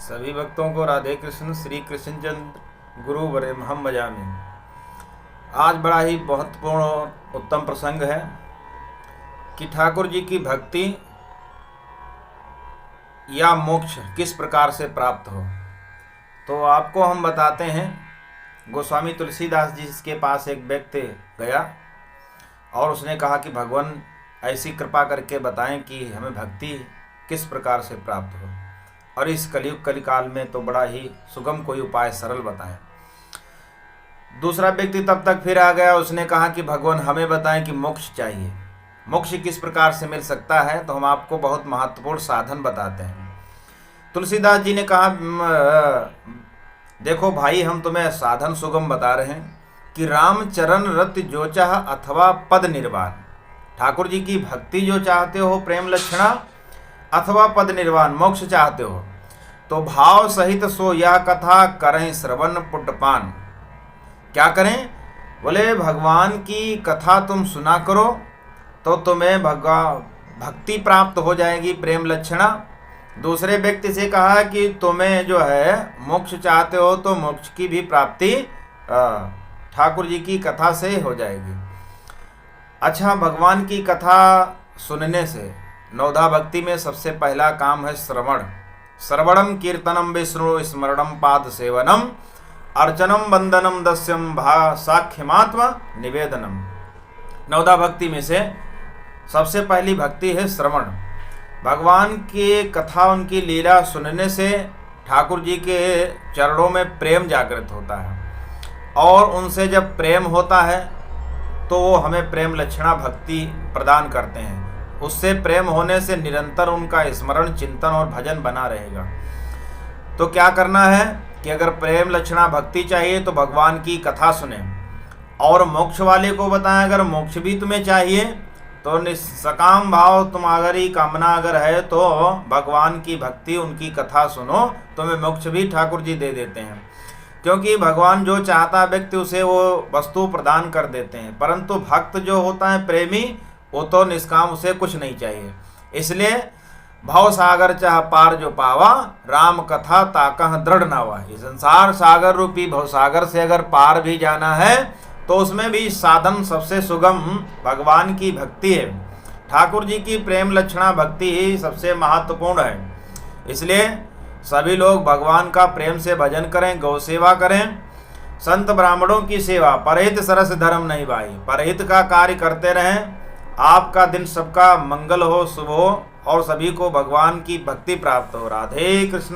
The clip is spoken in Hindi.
सभी भक्तों को राधे कृष्ण। श्री कृष्णचंद्र गुरु वरेमहम भजामि। आज बड़ा ही महत्वपूर्ण और उत्तम प्रसंग है कि ठाकुर जी की भक्ति या मोक्ष किस प्रकार से प्राप्त हो। तो आपको हम बताते हैं, गोस्वामी तुलसीदास जी के पास एक व्यक्ति गया और उसने कहा कि भगवान ऐसी कृपा करके बताएं कि हमें भक्ति किस प्रकार से प्राप्त हो, और इस कलयुग कलिकाल में तो बड़ा ही सुगम कोई उपाय सरल बताएं। दूसरा व्यक्ति तब तक फिर आ गया, उसने कहा कि भगवान हमें बताएं कि मोक्ष चाहिए, मोक्ष किस प्रकार से मिल सकता है, तो हम आपको बहुत महत्वपूर्ण साधन बताते हैं। तुलसीदास जी ने कहा, देखो भाई, हम तुम्हें साधन सुगम बता रहे हैं कि राम चरण रति जो चाह अथवा पद निर्वाण। ठाकुर जी की भक्ति जो चाहते हो, प्रेम लक्षणा अथवा पद निर्वाण, मोक्ष चाहते हो, तो भाव सहित सो यह कथा करें श्रवण पुटपान। क्या करें? बोले भगवान की कथा तुम सुना करो तो तुम्हें भक्ति प्राप्त हो जाएगी, प्रेम लक्षणा। दूसरे व्यक्ति से कहा कि तुम्हें जो है मोक्ष चाहते हो तो मोक्ष की भी प्राप्ति ठाकुर जी की कथा से हो जाएगी। अच्छा, भगवान की कथा सुनने से नवधा भक्ति में सबसे पहला काम है श्रवण। श्रवणम कीर्तनम विष्णु स्मरणम पाद सेवनम अर्चनम वंदनम दस्यम भा साख्यमात्म निवेदनम। नवधा भक्ति में से सबसे पहली भक्ति है श्रवण। भगवान की कथा, उनकी लीला सुनने से ठाकुर जी के चरणों में प्रेम जागृत होता है, और उनसे जब प्रेम होता है तो वो हमें प्रेम लक्षणा भक्ति प्रदान करते हैं। उससे प्रेम होने से निरंतर उनका स्मरण, चिंतन और भजन बना रहेगा। तो क्या करना है कि अगर प्रेम लक्षणा भक्ति चाहिए तो भगवान की कथा सुने, और मोक्ष वाले को बताएं अगर मोक्ष भी तुम्हें चाहिए तो निष्काम भाव तुम्हारी कामना अगर है तो भगवान की भक्ति, उनकी कथा सुनो, तुम्हें मोक्ष भी ठाकुर जी दे देते हैं। क्योंकि भगवान जो चाहता व्यक्ति उसे वो वस्तु प्रदान कर देते हैं, परंतु भक्त जो होता है प्रेमी, वो तो निष्काम, उसे कुछ नहीं चाहिए। इसलिए भव सागर चाह पार जो पावा, राम कथा ताकह दृढ़ नावा। ये संसार सागर रूपी भव सागर से अगर पार भी जाना है तो उसमें भी साधन सबसे सुगम भगवान की भक्ति है। ठाकुर जी की प्रेम लक्षणा भक्ति ही सबसे महत्वपूर्ण है। इसलिए सभी लोग भगवान का प्रेम से भजन करें, गौ सेवा करें, संत ब्राह्मणों की सेवा, परहित सरस धर्म नहीं भाई, परहित का कार्य करते रहें। आपका दिन सबका मंगल हो, शुभ हो, और सभी को भगवान की भक्ति प्राप्त हो। राधे कृष्ण।